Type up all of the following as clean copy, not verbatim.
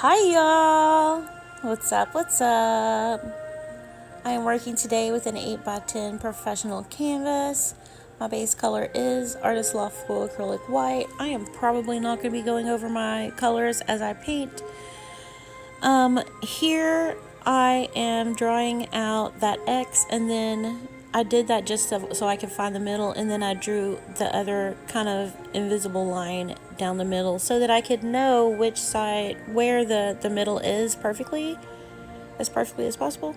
Hi y'all! What's up? What's up? I am working today with an 8x10 professional canvas. My base color is Artist Loft Full Acrylic White. I am probably not going to be going over my colors as I paint. Here I am drawing out that X, and then I did that just so I could find the middle, and then I drew the other kind of invisible line down the middle so that I could know which side, where the middle is perfectly as possible,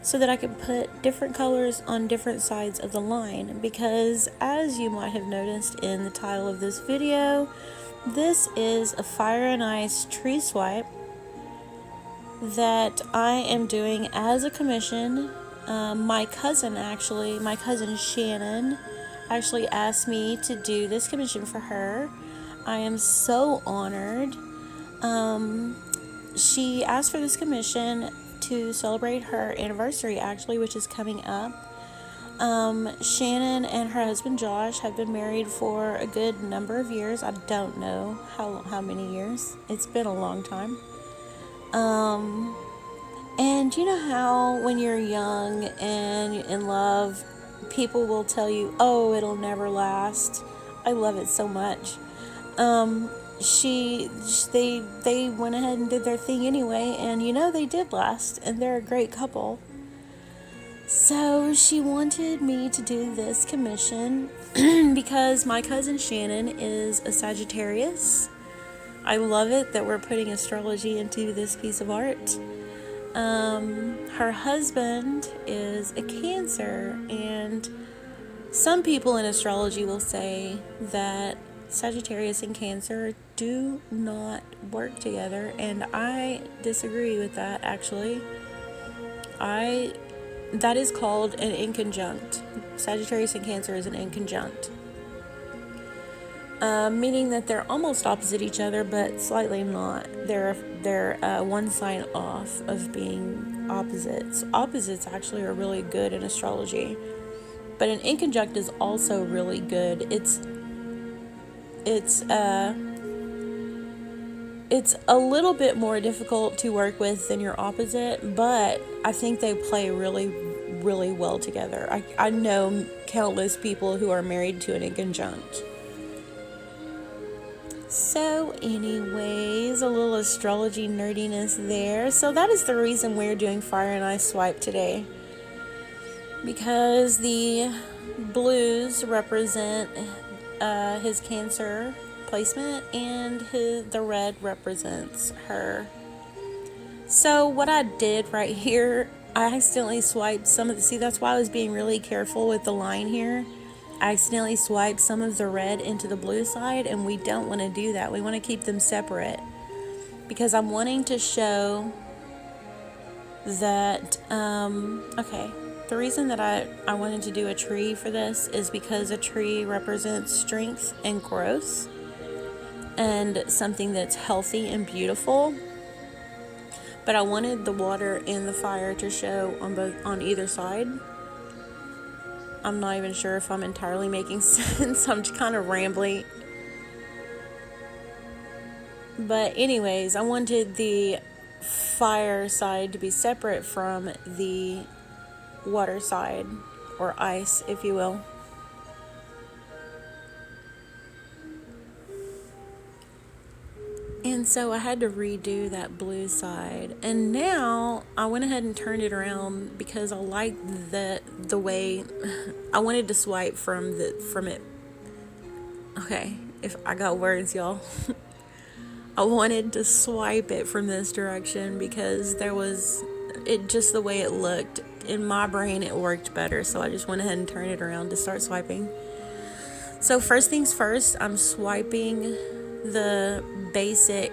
so that I could put different colors on different sides of the line. Because as you might have noticed in the title of this video, this is a Fire and Ice tree swipe that I am doing as a commission. My cousin Shannon, actually asked me to do this commission for her. I am so honored. She asked for this commission to celebrate her anniversary, actually, which is coming up. Shannon and her husband Josh have been married for a good number of years. I don't know how many years. It's been a long time. And you know how when you're young and in love, people will tell you, "Oh, it'll never last." I love it so much. They went ahead and did their thing anyway, and they did last, and they're a great couple. So she wanted me to do this commission because my cousin Shannon is a Sagittarius. I love it that we're putting astrology into this piece of art. Her husband is a Cancer, and some people in astrology will say that Sagittarius and Cancer do not work together, and I disagree with that, actually. That is called an inconjunct. Sagittarius and Cancer is an inconjunct. Meaning that they're almost opposite each other, but slightly not. They're one sign off of being opposites. Opposites actually are really good in astrology, but an inconjunct is also really good. It's a little bit more difficult to work with than your opposite, but I think they play really, really well together. I know countless people who are married to an inconjunct. So anyways, a little astrology nerdiness there. So that is the reason we're doing Fire and Ice Swipe today. Because the blues represent his Cancer placement, and the red represents her. So what I did right here, I accidentally swiped some of the, see, that's why I was being really careful with the line here. I accidentally swiped some of the red into the blue side, and we don't want to do that. We want to keep them separate because I'm wanting to show that, okay, the reason that I wanted to do a tree for this is because a tree represents strength and growth and something that's healthy and beautiful. But I wanted the water and the fire to show on either side. I'm not even sure if I'm entirely making sense. I'm just kind of rambling. But anyways, I wanted the fire side to be separate from the water side, or ice, if you will. And so I had to redo that blue side. And now I went ahead and turned it around because I like the way I wanted to swipe from it. Okay, if I got words, y'all. I wanted to swipe it from this direction because just the way it looked in my brain, it worked better. So I just went ahead and turned it around to start swiping. So first things first, I'm swiping the basic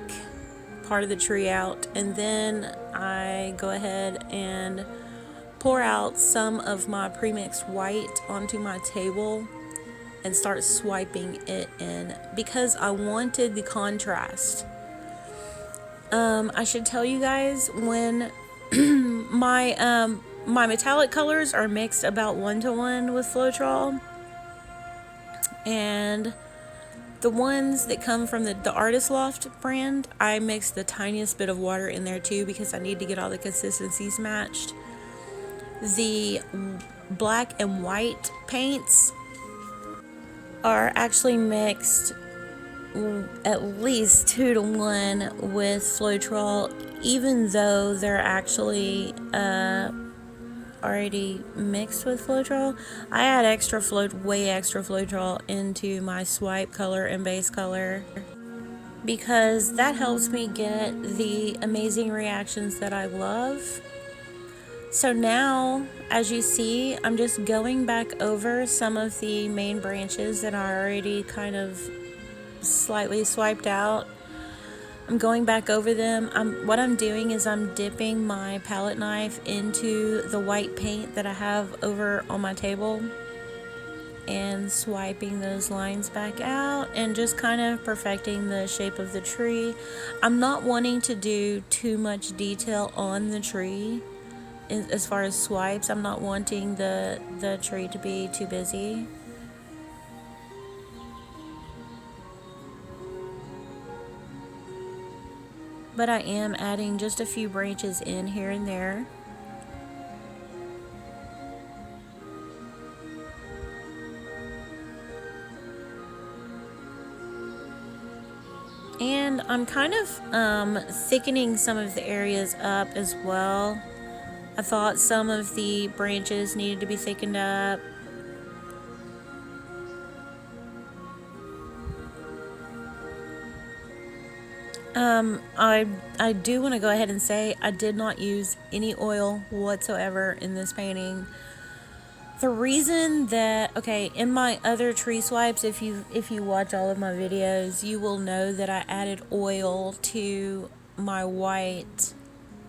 part of the tree out, and then I go ahead and pour out some of my premixed white onto my table and start swiping it in because I wanted the contrast. I should tell you guys, when my metallic colors are mixed about 1-to-1 with Floetrol, and The ones that come from the Artist Loft brand, I mix the tiniest bit of water in there too because I need to get all the consistencies matched. The black and white paints are actually mixed at least 2 to 1 with Floetrol, even though they're actually already mixed with Floetrol. I add way extra Floetrol into my swipe color and base color because that helps me get the amazing reactions that I love. So now, as you see, I'm just going back over some of the main branches that are already kind of slightly swiped out. I'm going back over them. What I'm doing is I'm dipping my palette knife into the white paint that I have over on my table and swiping those lines back out and just kind of perfecting the shape of the tree. I'm not wanting to do too much detail on the tree as far as swipes. I'm not wanting the tree to be too busy. But I am adding just a few branches in here and there. And I'm kind of thickening some of the areas up as well. I thought some of the branches needed to be thickened up. I do want to go ahead and say I did not use any oil whatsoever in this painting. The reason that, okay, in my other tree swipes, if you watch all of my videos, you will know that I added oil to my white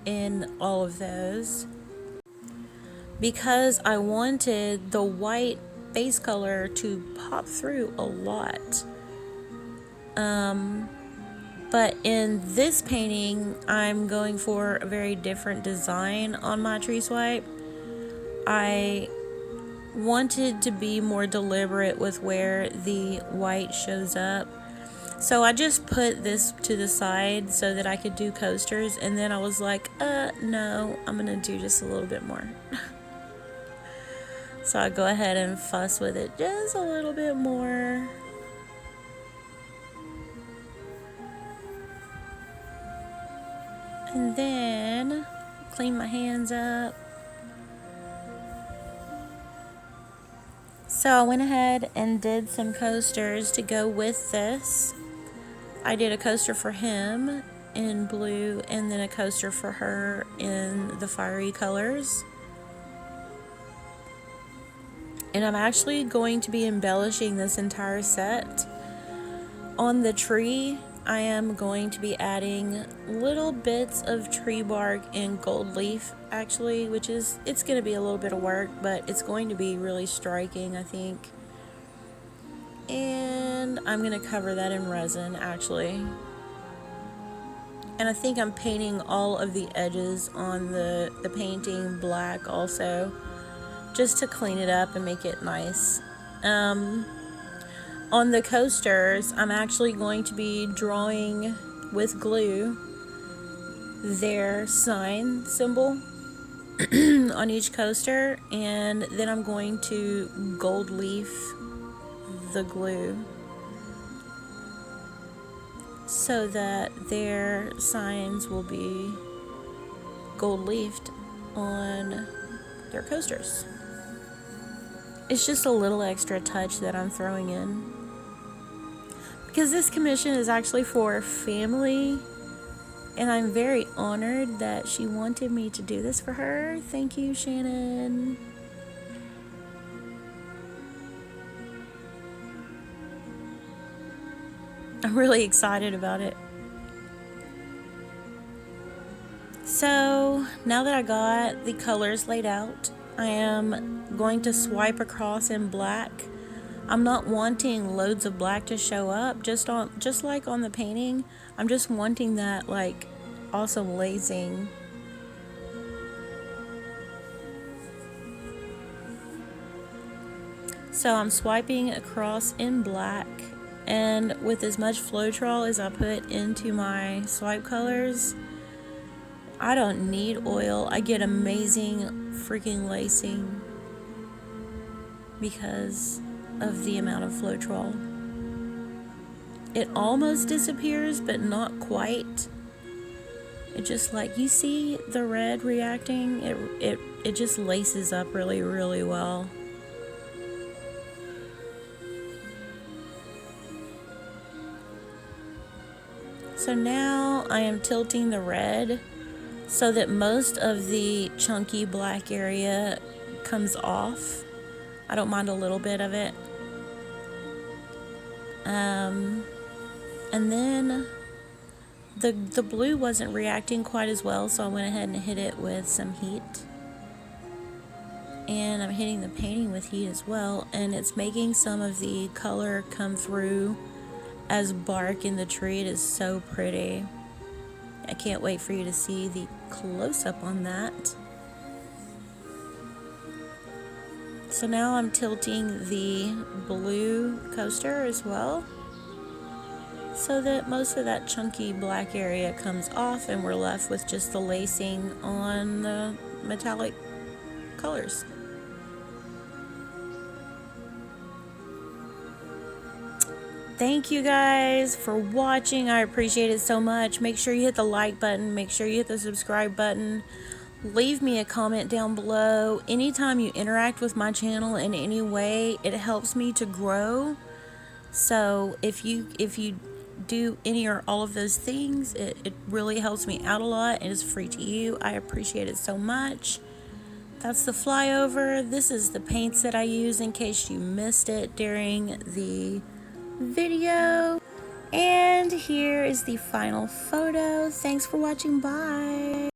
in all of those because I wanted the white base color to pop through a lot. But in this painting, I'm going for a very different design on my tree swipe. I wanted to be more deliberate with where the white shows up. So I just put this to the side so that I could do coasters, and then I was like, no, I'm gonna do just a little bit more. So I go ahead and fuss with it just a little bit more. And then clean my hands up. So I went ahead and did some coasters to go with this. I did a coaster for him in blue and then a coaster for her in the fiery colors. And I'm actually going to be embellishing this entire set. On the tree, I am going to be adding little bits of tree bark and gold leaf, actually, which is, it's going to be a little bit of work, but it's going to be really striking, I think. And I'm going to cover that in resin, actually. And I think I'm painting all of the edges on the painting black also, just to clean it up and make it nice. On the coasters, I'm actually going to be drawing with glue their sign symbol on each coaster, and then I'm going to gold leaf the glue so that their signs will be gold leafed on their coasters. It's just a little extra touch that I'm throwing in, because this commission is actually for family, and I'm very honored that she wanted me to do this for her. Thank you, Shannon. I'm really excited about it. So now that I got the colors laid out, I am going to swipe across in black. I'm not wanting loads of black to show up, just like on the painting. I'm just wanting that like awesome lazing. So I'm swiping across in black And with as much Floetrol as I put into my swipe colors, I don't need oil. I get amazing freaking lacing because of the amount of Floetrol. It almost disappears, but not quite. It just, like, you see the red reacting, it just laces up really, really well. So now I am tilting the red so that most of the chunky black area comes off. I don't mind a little bit of it. And then the blue wasn't reacting quite as well, so I went ahead and hit it with some heat. And I'm hitting the painting with heat as well, and it's making some of the color come through as bark in the tree. It is so pretty. I can't wait for you to see the close-up on that. So now I'm tilting the blue coaster as well, so that most of that chunky black area comes off and we're left with just the lacing on the metallic colors. Thank you guys for watching. I appreciate it so much. Make sure you hit the like button. Make sure you hit the subscribe button. Leave me a comment down below. Anytime you interact with my channel in any way, it helps me to grow. So if you do any or all of those things, it really helps me out a lot. It is free to you. I appreciate it so much. That's the flyover. This is the paints that I use in case you missed it during the video. And here is the final photo. Thanks for watching. Bye.